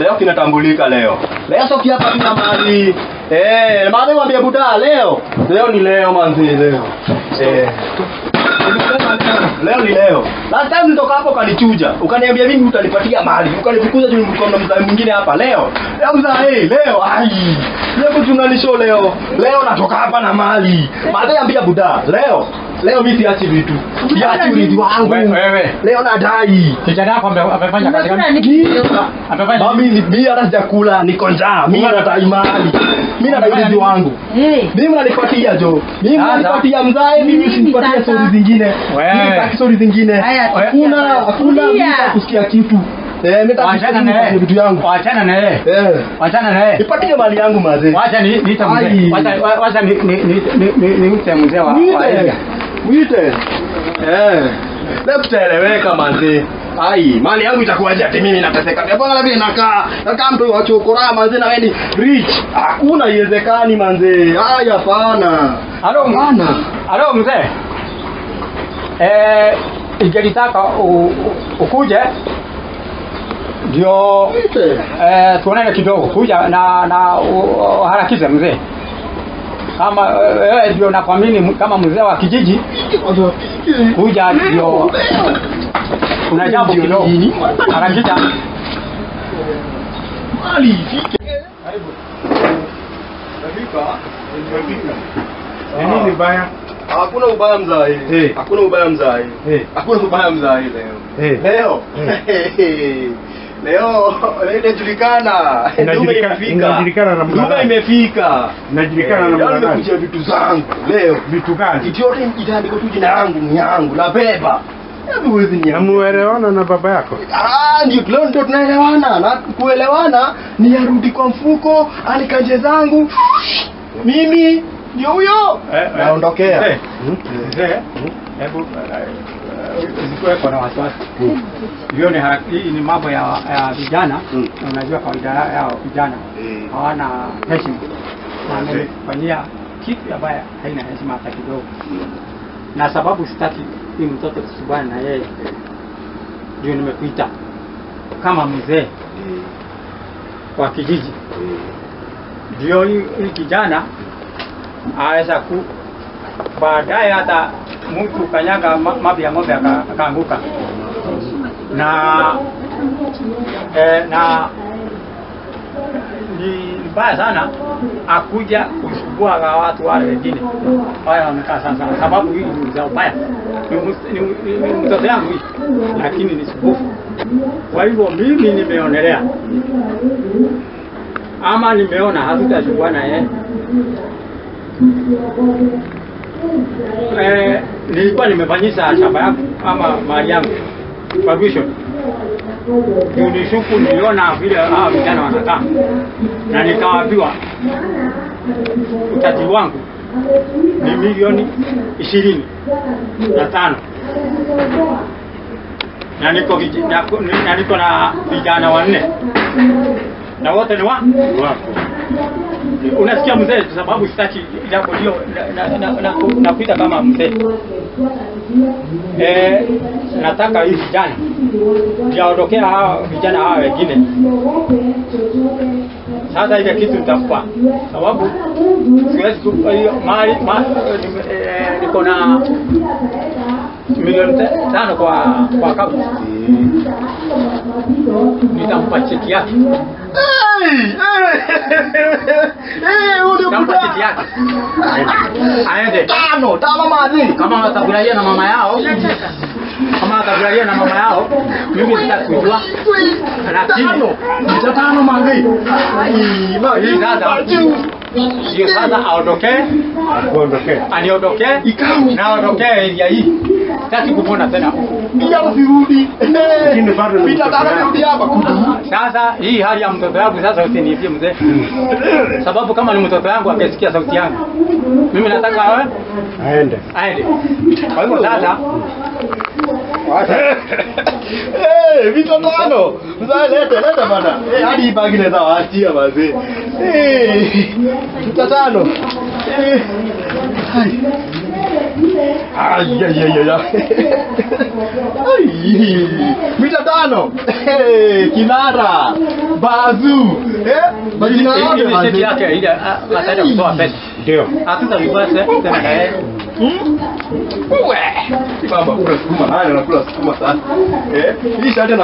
Leo kinatambulika leo. Leo sio hapa tuna mali. Mali mwambie buda leo. Leo ni leo manzi leo. Leo ni leo. Last time nitoka hapo kanichuja. Ukaniambia mimi utanipatia mali. Ukanifukuza juu mkono mzee mwingine hapa leo. Leo mzee leo ai. Leo tunganisho leo. Leo natoka hapa na mali. Mali ambia buda leo. Leo mimi siachi vitu. Siachi urithi wangu. Wewe. Leo nadai. Kijana yako amefanya kazi gani? Amefanya. Mimi hata sijakula niko njaa. Mimi nadai mali. Mimi nadai urithi wangu. Mimi mnanipatia jo. Mimi mnanipatia mzae, mimi sinipatia stories zingine. Mimi sitaki stories zingine. Hakuna mimi kusikia kitu. Waachana na yeye. Vitu yangu. Waachana na yeye. Waachana na yeye. Nipatie mali yangu mzee. Wacha niita mzee. Wacha niite mzee wa. Mwite. Leo tutaeleweka mzee. Ai, mali yangu itakuwaje ati mimi nateseka? Mbona mimi nakaa mtu wa chokora mzee na wewe rich. Hakuna iwezekani mzee. Haya hapana. Halo mzee. Ingelitaka ukuje ndio tuonane kidogo kuja na harakisha mzee. Kama wewe ndio nakuamini kama mzee wa kijiji kuja ndio kuna jambo kidogo harakisha mali fike karibu nini baya hakuna ubaya mzee hakuna ubaya mzee hakuna ubaya mzee leo leo inajulikana inajulikana na mlima imefika inajulikana na mlima nimekuja vitu zangu leo vitu gani kitu yote itaandika tu jina langu ni yangu na beba huwezi ni muelewana na baba yako ndio tunaelewana na kuelewana ni arudi kwa mfuko anikanje zangu mimi ndio huyo naondokea hebu usikuwe na wasiwasi. Hii ni mambo ya vijana. Unajua kawaida yao vijana hawana heshima. Na nimefanyia kitu ambaye haina heshima hata kidogo. Na sababu sitaki hii mtoto kusubana na yeye. Ndio nimekuita kama mzee wa kijiji. Ndio hii kijana aweza baadaye hata mtu kanyaga mabi ya ng'ombe akaanguka na ni mbaya sana akuja kusumbua watu wale wengine wale wamekaa sana sababu hii ni za ubaya ni mtoto yangu hii lakini ni subufu. Kwa hivyo mimi nimeonelea ama nimeona hatutashughulika na yeye. Nilikuwa nimefanyisha shamba yangu ama mali yangu permission. Nishuku niliona vile hawa vijana wanakaa na nikawaambiwa utaji wangu ni milioni 25 na niko na vijana 4 na wote ni wako. Unasikia mzee sababu sitaki jambo hiyo na kuita kama mzee. Nataka hii vijana yaondokea hawa vijana hawa wengine. Sasa ile kitu nitakupa sababu siwezi kupa hiyo mali niko na milioni 5 kwa akaunti. Nitampa cheki yake. Nitampa cheki yake. Aende. Tano mazi. Kama watafurahia na mama yao. Mimi sitakujua. Lakini tano mazi. Hii sasa. Sio sasa aondokee. Aniondoke. Na aondokee area hii. Sitaki kuona tena. Pia usirudi. Lakini bado nitarudi hapa. Sasa hii hali ya mtoto wangu sasa usiniambie mzee. Sababu kama ni mtoto wangu akisikia sauti yangu. Mimi nataka awe aende. Kwa hivyo sasa vitu tano. Mzee leta bana. Hadi ibagi naweza waachia wazee. Vitu tano. Hai. Ai. Mita 5. Kinara. Bazu. Majina yote Cheki yake ile ataenda kutoa pesa. ndio. Hatutalipasa tena kae. Baba kula sukuma haya nakula sukuma sana. Hii hata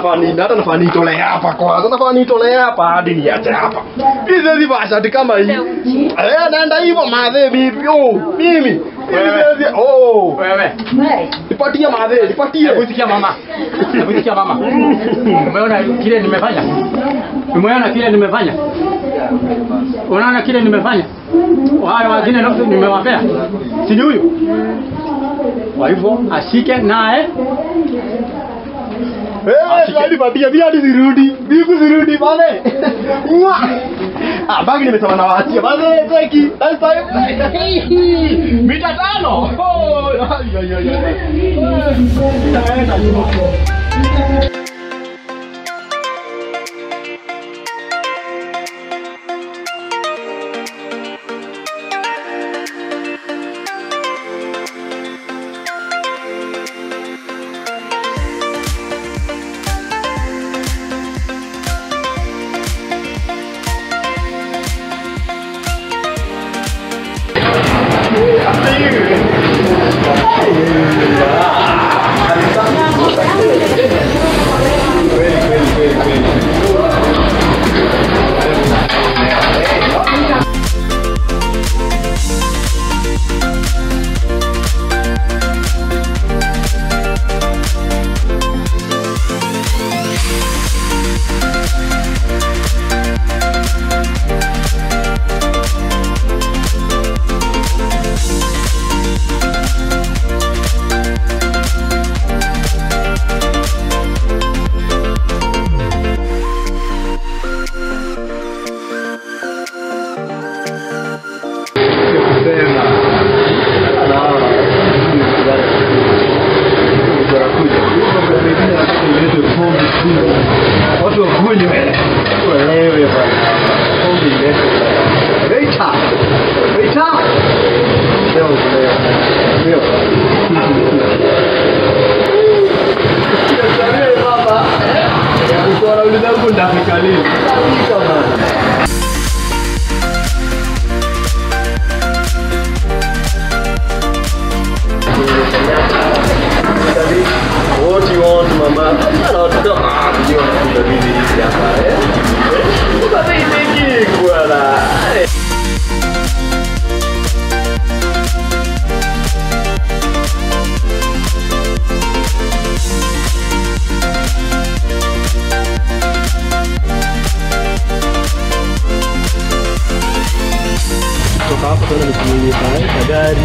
nafaa nitolee hapa kwanza. Nafaa nitolee hapa hadi niache hapa. Hizi basi hadi kama hii. Naenda hivyo madhe bibi. Mimi. Wewe. Nipatie madhe, nipatie. Hebu sikia mama. Umeona kile nimefanya? Unaona kile nimefanya? Wao wengine nimewapea. Si ni huyu? Kwa hivyo ashike naye. Hadi patia hadi zirudi. Biku zirudi pale. Bagi nimesema na waachia. Pale teki. That's time. Mita 5. Watu wakunywe walewe bwana. Pombe imeisha. Waiter. Leo. Sasa baba. Uko na ulidangu ndani kalini. What do you want, mama? Kutoka hapo tena nikunyweka gari,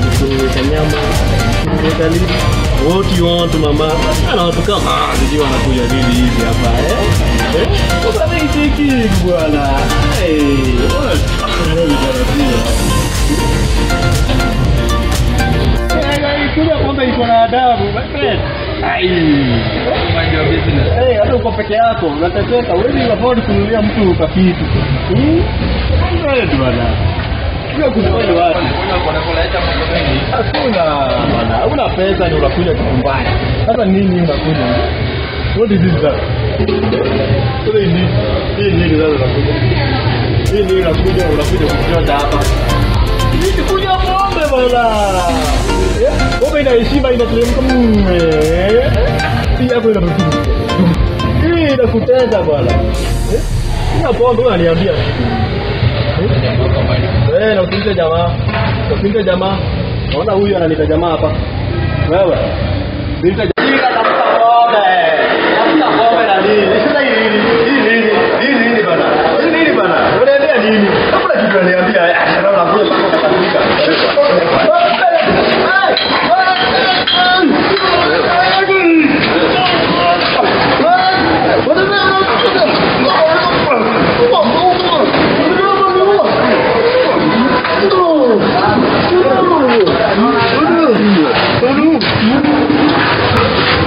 nikunyweka nyama, nikunyweka nini? What do you want, mama? Ana watu kama ndio wanakuja nini hivi hapa Sasa nitiki bwana. Kuja pombe iko na adabu, my friend. Mind your business. Hata uko peke yako, unateseka, wewe afford kununulia mtu kakitu. Bwana. Sio kununua wapi? Hakuna bwana. Una pesa ni unakuja kukumbana. Sasa nini unakuja? What is this? Sasa nini sasa unakuja? Nini unakuja kukuja hapa? Nini kuja pombe bwana? Pombe ina heshima inateremka. Pia hapo inaruhusu. Hii inakutenda bwana. Ina pombe unaniambia. Na usiite jamaa. Naona huyu ananiita jamaa hapa. Wewe. Niita jamaa tafuta pombe. Tafuta pombe na nini? Sasa hii bana. Unaendea nini? Hakuna kitu ananiambia. Naona kule kutabika.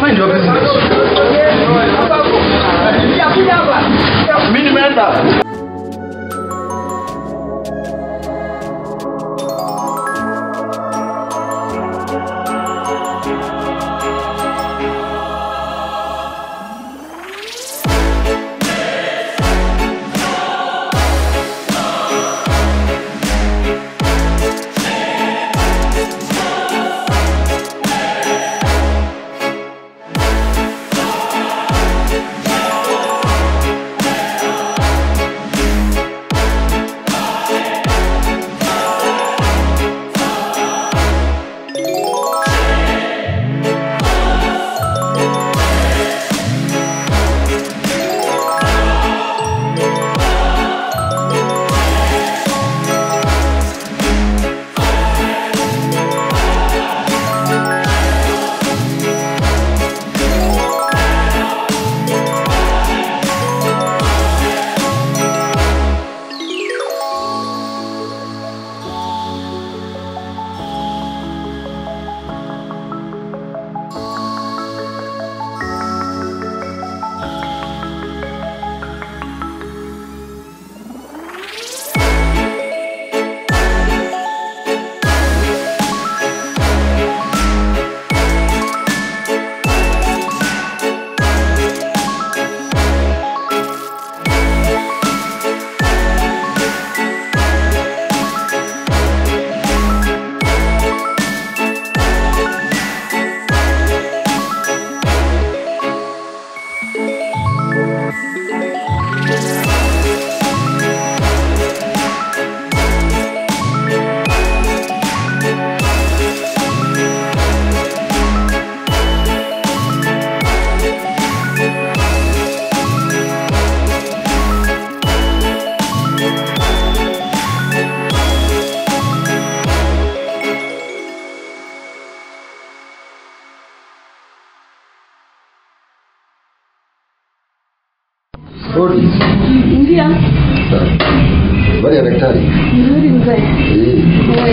Mind your business. Mimi nimeenda.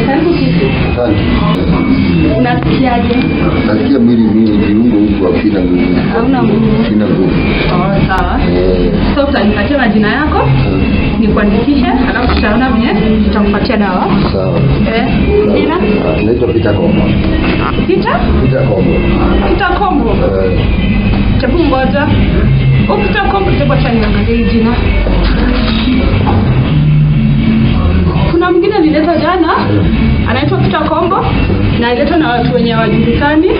Karibu kitu. Asante. Unasikiaje? Nasikia mwili viungo huko havina nguvu. Hauna nguvu. Sina nguvu. Sawa. So utanipatia majina yako? Nikuandikishe, alafu tutaona vile tutakupatia dawa. Sawa. Jina? Naitwa Peter Kombo. Peter? Peter Kombo. Peter Kombo. Chapu ngoja. Peter Kombo tutakuwa niangalie jina. Kuna mwingine aliletwa jana, anaitwa Peter Kombo, na aliletwa na watu wenye hawajulikani,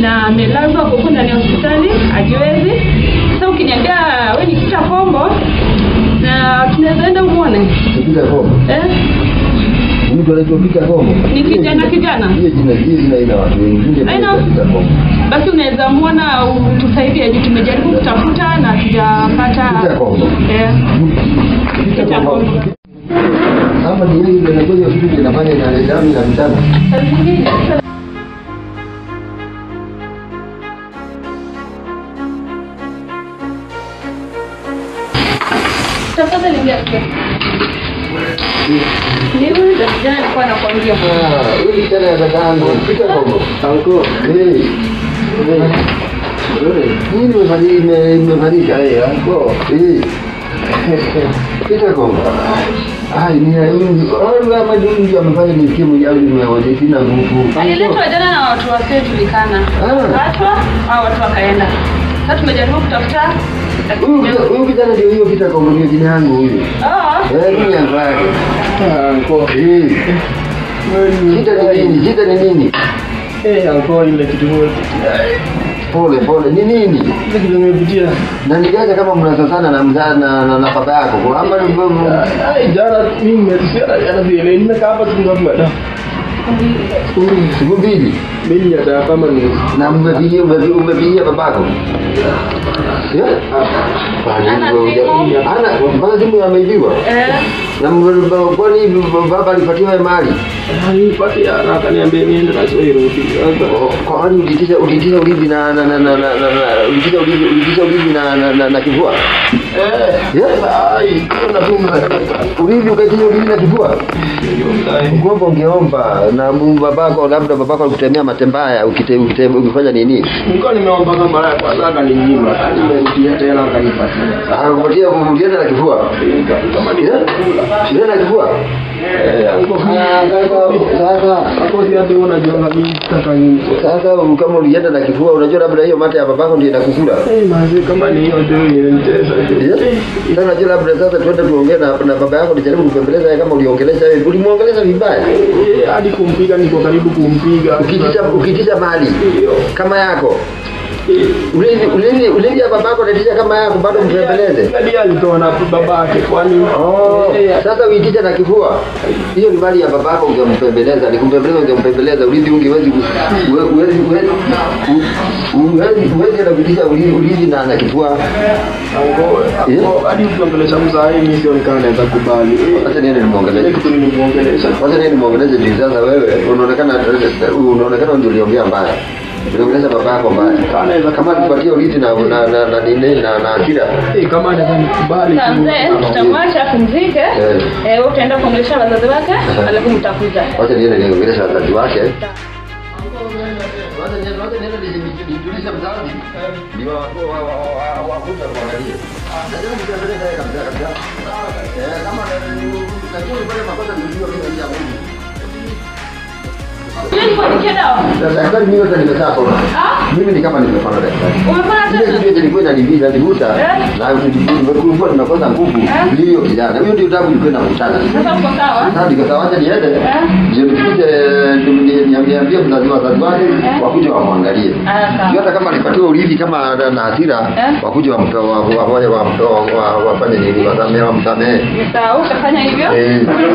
na amelazwa huko ndani ya hospitali, hajiwezi. Sasa ukiniambia wewe ni Peter Kombo, na tunaweza enda umuone. Peter Kombo. Mtu anaitwa Peter Kombo. Ni kijana. Hiyo jina ina watu wengine. Peter Kombo. Basi unaweza muona utusaidie, juu tumejaribu kutafuta na tujapata. Peter Kombo. Peter Kombo. Kama ni yeye ndio anakuja kitu kinafanya na damu na mtana. Tafadhali ingia. Ni wewe ndio jana alikuwa anakuambia. Wewe tena ya dadangu Peter Kombo. Anko. Nini umefanyika anko? Peter Kombo. Ni kama ndio amefanya nikimu yao nimewaje sina nguvu. Aliletwa jana na watu wasiojulikana. Watu wakaenda. Sasa tumejaribu kutafuta. Huyu kijana ndio hiyo Peter Kombo ndio jina yangu huyu. Ni yangu. Anko. Shida ni nini? Anko ile kitu moja. Pole ni nini? Ile kitu nimepitia. Na nikaja kama mnasasana na mzana na baba yako. Ama jana mimi nimetusia vile nimekaa hapa tungapi siku mbili ya dawa kama ni na umepigia babako. Ana mpaka simu ameibiwa. Na kwani baba alipatiwa mali? Alipatia na akaniambia niende na sio irudi. Kwa nini ulitisha ulizi na kivua? Kuna ulizi ukaitisha ulizi na kivua? Ngomba ungeomba na babako, labda babako alikutemea matembaya ukifanya nini? Nilikuwa nimeomba kama mara ya kwanza akaninyima. Nimerudia tena akanipatia. Akakupatia ulienda na kivua? Kama ni shida na kivua? Sasa kama ulienda na kifua, unajua labda hiyo mate ya babako ndio inakukula. Kama ni hiyo ndio inanitesa. Sasa unajua labda sasa tuende tuongee na baba yako, nijaribu kumbembeleza kama uliongelesha wewe. Ulimuongelesha vibaya. Hadi kumpiga, niko karibu kumpiga. Ukitisha mali kama yako. Ulizi ya babako unatisha kama yako bado mbembeleze. Ndio alitoa na babake kwani. Sasa uitisha na kifua. Hiyo ni mali ya babako ungempembeleza, ungempembeleza ulizi ungewezi na kutisha ulizi na kifua. Hadi ukiongelesha mzai mimi sio nikana naweza kubali. Hata nini nimuongelesha? Kitu nimuongelesha. Hata nini nimuongelesha ndio sasa wewe unaonekana ndio uliongea mbaya. Unaongelesha babako mbaya. Kama tupatie ulizi na akira. Kama anaweza nikubali. Tutamwacha apumzike. Wewe utaenda kuongelesha wazazi wake, alafu mtakuja. Wacha niende niongelesha wazazi wake. Wacha niende nijulisha mzazi. Ndio wakuja kuangalia. Sasa nitapeleka yeye kabisa. Kama najua pale makosa ndio mimi ya Mungu. Daktari mimi hata nimekaa sana. Mimi ni kama nimefanya daktari. Umefanya tena? Ndio nilikuwa nanibiza nivuta na nimekuwa nimekosa nguvu ndio kijana. Hiyo ndio tabu ilikuwa inakutana. Sasa uko sawa? Sasa nikawa acha niende. Ndio nikuje niambie mzazi wake wakuje wamwangalie. Ndio hata kama alipatiwa ulizi kama na hasira wakuje wafanye nini wamsamehe. Sawa, utafanya hivyo?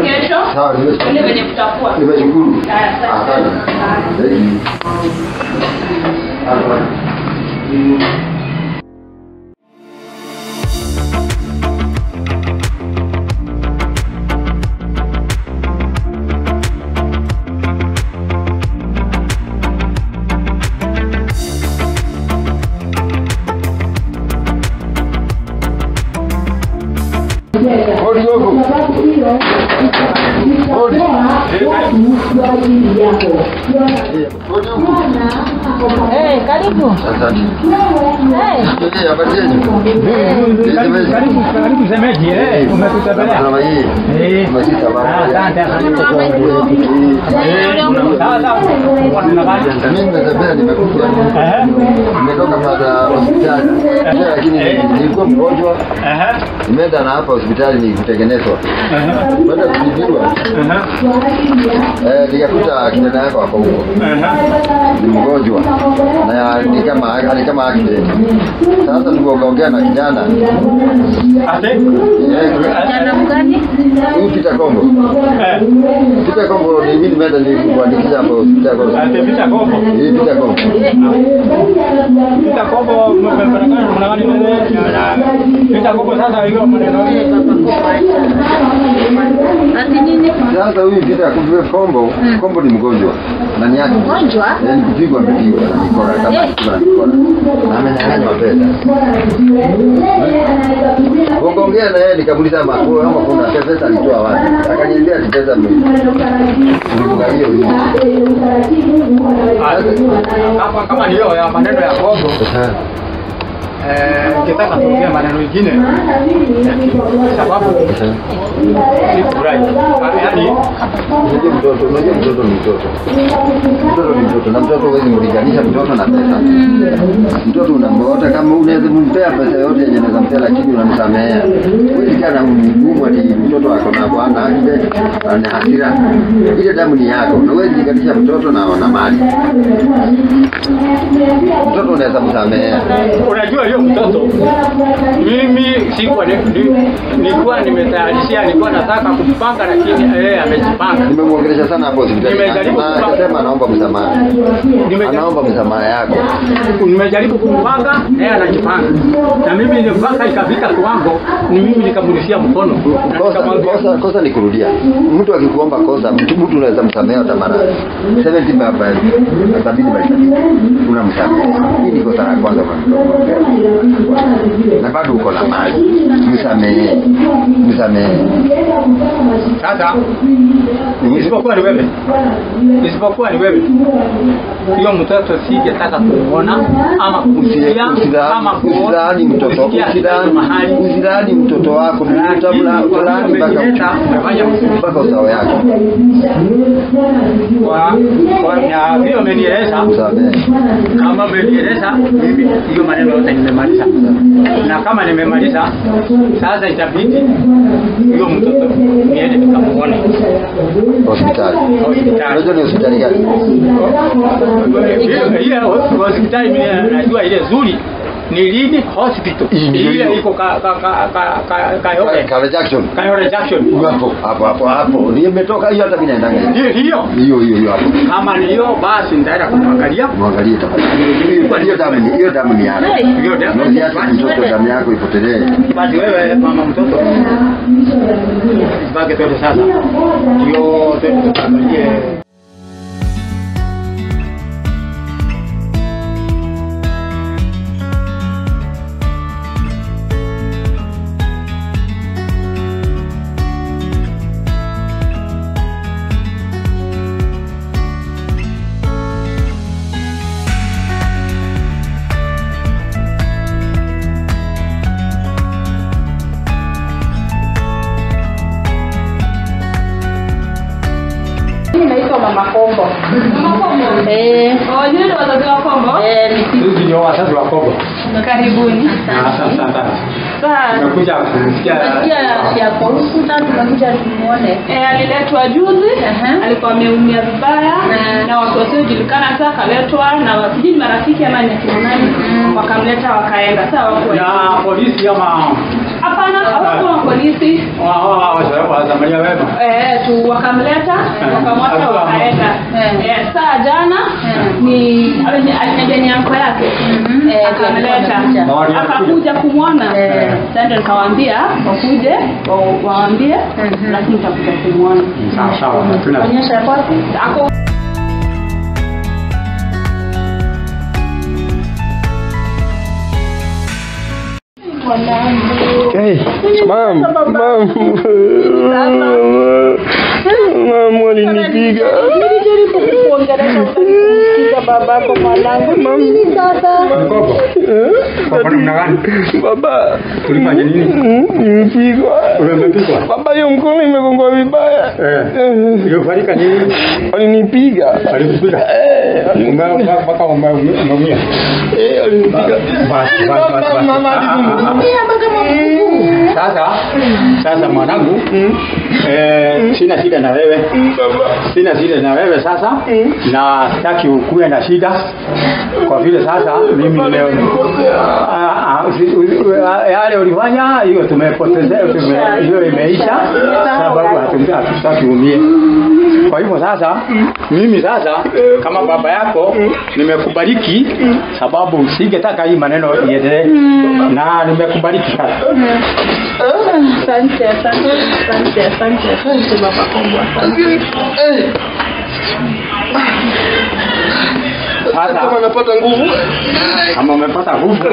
Kesho? Sawa, ndio venye kutakuwa. Nimeshukuru. Asante. Thank you. Hold. Karibu. Asante. Karibu semeji, umetutembelea. Salama hii. Umesita bana. Asante. Mimi nimetembea nimekuja. Nimetoka baada hospitali. Lakini nilikuwa mgonjwa. Nimeenda na hapa hospitali ni kutengenezwa. Baada ya kutibiwa. Nikakuta kijana yako hapo huko. Ni mgonjwa. Na ni kama accident. Sasa tukaongea na kijana. Kijana mgani? Huyu Peter Kombo. Peter Kombo ni mimi nimeenda ni kuandikisha hapo Peter Kombo. Peter Kombo. Peter Kombo. Peter Kombo Peter Kombo sasa hiyo maneno. Ati nini? Sasa huyu Peter Kombo ni mgonjwa. Nani yake? Mgonjwa? Ni kupigwa nikora kama nikora. Na amenyang'anywa pesa. Kuongea na yeye nikamuuliza kama kuna pesa alitoa wapi. Akaniambia pesa mimi. Nilikuwa hiyo. Kama ndio ya maneno ya Kombo. Kitaka kuongea maneno mengine sababu si furahi. Yaani unajua mtoto ni mtoto na mtoto huwezi mlinganisha mtoto na pesa. Mtoto unamwota kama unaweza kumpea pesa yote yenye unaweza mpea, lakini unamsamehea. Huwezi kana mgumu ati mtoto wako na bwana ana hasira. Ile damu ni yako, na huwezi kulinganisha mtoto na mali. Mtoto unaweza msamehea. Unajua hiyo mtoto mimi sikuwa nilikuwa nimetayarishia, nilikuwa nataka kumpanga, lakini yeye amejipanga. Nimemwongelesha sana hapo hospitali. Akasema anaomba msamaha. Anaomba msamaha yako. Nimejaribu kumpanga, yeye anajipanga. Na mimi ni mpaka ikafika kiwango ni mimi nikamrudishia mkono. Kosa ni kurudia. Mtu akikuomba kosa, mtu unaweza msamehe hata mara 70 baba. Sabini basi. Unamsamehe. Hii ni kosa la kwanza na bado uko na mali. Msamehe. Sasa isipokuwa ni wewe. Hiyo mtoto singetaka kuona ama kumsikia ama kusidhani mtoto. Usidhani mtoto wako mtamla fulani mpaka usawa yako. Kwa hiyo umenieleza. Kama umenieleza mimi hiyo maneno yote nimemaliza. Na kama nimemaliza sasa itabidi hiyo mtoto niende nikamuone hospitali. Unajua ni hospitali gani? Ile hospitali mimi najua ile nzuri ni Lini Hospital. Ile iko Kayole Junction. Hapo. Ndio umetoka hiyo, hata mimi naendanga. Hiyo hapo. Kama ni hiyo basi nitaenda kumwangalia. Muangalie tafadhali. Hiyo damu ni yako. Hiyo damu ni yako, mtoto damu yako ipotelee. Basi wewe mama mtoto. Baki tu sasa. Hiyo tutaangalie. Mama Kombo. Nyinyi wazazi wa Kombo? Sisi ndio wazazi wa Kombo. Karibuni. Asante. Sasa nimekuja kusikia ya kuhusu na tunakuja tumuone. Aliletwa juzi, alikuwa ameumia vibaya na watu wasiojulikana. Sasa kaletwa na wasijini marafiki ama ni kina nani, wakamleta wakaenda. Sasa wako ya polisi ama hapana, hawakuwa polisi. Wa Zamaria wema. Tu wakamleta, wakamwacha wakaenda. Saa jana ni alijani yangu yake. Akamleta. Akakuja kumwona. Sasa ndio nikawaambia wakuje, waambie lakini nitakuja kumwona. Sawa. Tunaonyesha wapi? Ako Hey, mom. Mama alinipiga. Nilijaribu kuongelesha ukamsikiza babako mwanangu. Nini sasa? Mkopo. Kwa namna gani? Baba, Ulifanya nini? Nimepigwa. Umepigwa? Baba, hiyo mkono imegongwa vibaya. Ilifanyika nini? Alinipiga. Alikupiga? Mpaka umeumia. Alinipiga. Mama alinipiga mpaka maumivu. Sasa mwanangu, sina shida na wewe. Sina shida na wewe sasa. Na sitaki ukue na shida. Kwa vile sasa mimi leo yale ulifanya hiyo tumepoteza, hiyo imeisha, sababu hatutaki umie. Kwa hivyo sasa mimi sasa kama baba yako nimekubariki, sababu singetaka hii maneno iendelee, na nimekubariki sasa. Asante baba Kombo. Sasa kama napata nguvu. Kama umepata nguvu.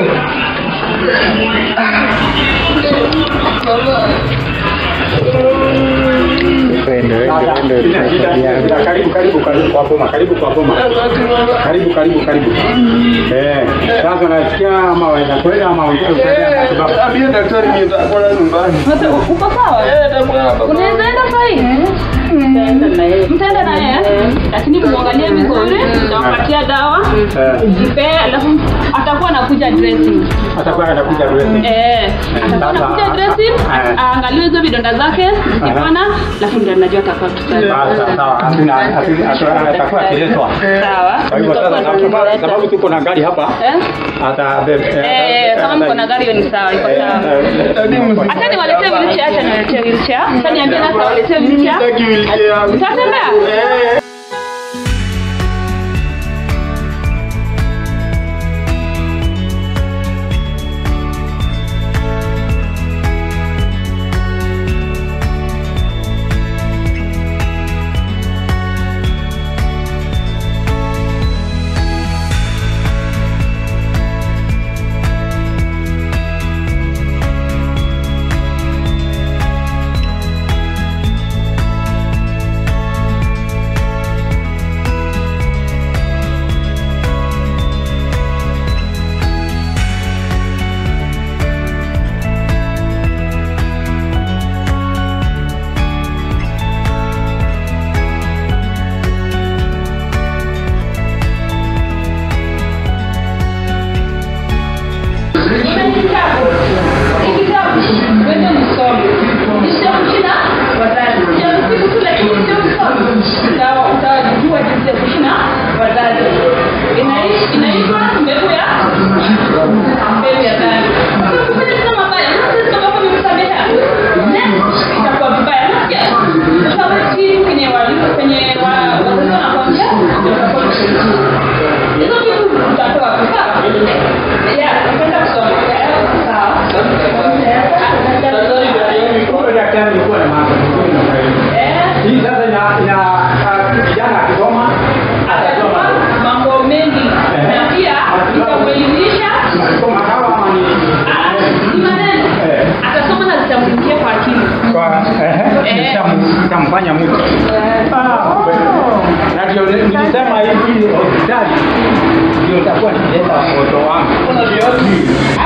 Karibu kwa boma. Sasa nasikia ama waenda kwenda ama waenda sababu. Ambia daktari mimi nitakwenda nyumbani. Sasa uko sawa? Unaweza enda sasa? Mtaenda na yeye, lakini muangalie vizuri, nitampatia dawa. Jipe, alafu atakuwa anakuja dressing. Atakuwa anakuja dressing. Angalie hizo vidonda zake, zikipona, alafu ndio najua atakuwa sawa. Sawa. Atakuwa kiletwa. Sawa. Kwa hivyo sasa sababu tuko na gari hapa. Kama mko na gari hiyo ni sawa, iko sawa. Acha niwaletee wheelchair, Sasa niambie na waletee wheelchair. Utatembea? Nitamfanya mtu. Na ndio nilisema hivi hospitali ndio itakuwa nikileta mtoto wangu.